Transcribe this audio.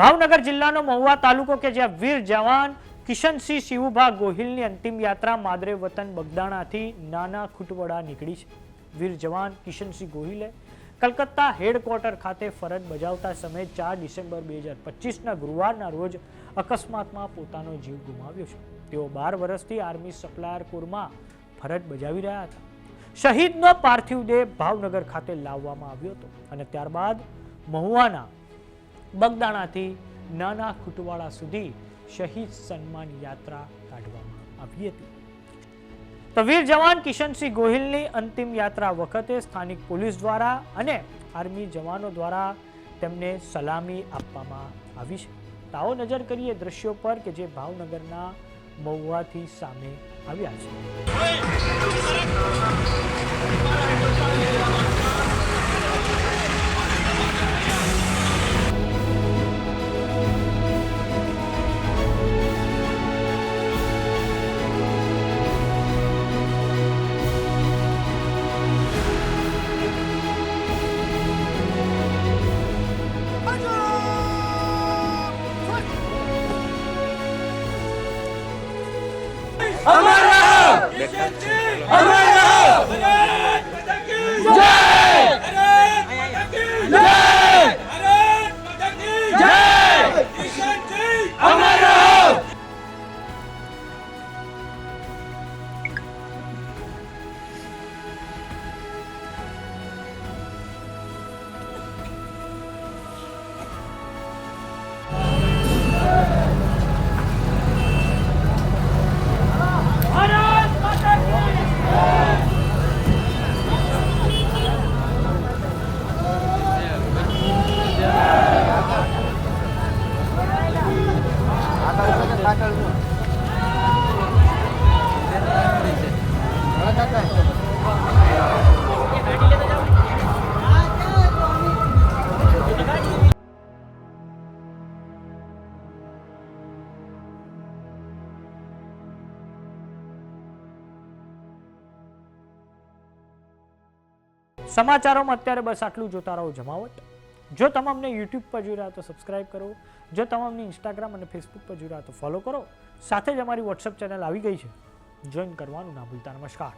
ભાવનગર જિલ્લાનો મહુવા તાલુકો કે જ્યાં વીર જવાન કિશનસિંહ શિવુભા ગોહિલની અંતિમ યાત્રા માદરે વતન બગદાણાથી નાના ખુટવડા નીકળી છે। વીર જવાન કિશનસિંહ ગોહિલે કલકત્તા હેડક્વાર્ટર ખાતે ફરજ બજાવતા સમયે 4 ડિસેમ્બર 2025ના ગુરુવારના રોજ અકસ્માતમાં પોતાનો જીવ ગુમાવ્યો છે। તેઓ 12 વર્ષથી આર્મી સપ્લાયર કોરમાં ફરજ બજાવી રહ્યા હતા। શહીદનો પાર્થિવ દેહ ભાવનગર ખાતે લાવવામાં આવ્યો હતો અને ત્યારબાદ મહુવાના બગદાણાથી નાના ખુટવાડા સુધી શહીદ સન્માન યાત્રા કાઢવામાં આવી હતી। તો વીર જવાન કિશનસિંહ ગોહિલની અંતિમ યાત્રા વખતે સ્થાનિક પોલીસ દ્વારા અને આર્મી જવાનો દ્વારા તેમને સલામી આપવામાં આવી છે। તો આવો નજર કરીએ દ્રશ્યો પર કે જે ભાવનગરના મહુવાથી સામે આવ્યા છે। સમાચારોમાં અત્યારે બસ આટલું। જોતા રહો જમાવટ। જો તમે અમને YouTube પર જોઈ રહ્યા તો સબસ્ક્રાઇબ કરો। જો તમે અમને Instagram અને Facebook પર જોઈ રહ્યા તો ફોલો કરો। સાથે જ અમારી WhatsApp ચેનલ આવી ગઈ છે, જોઈન કરવાનું ના ભૂલતા। નમસ્કાર।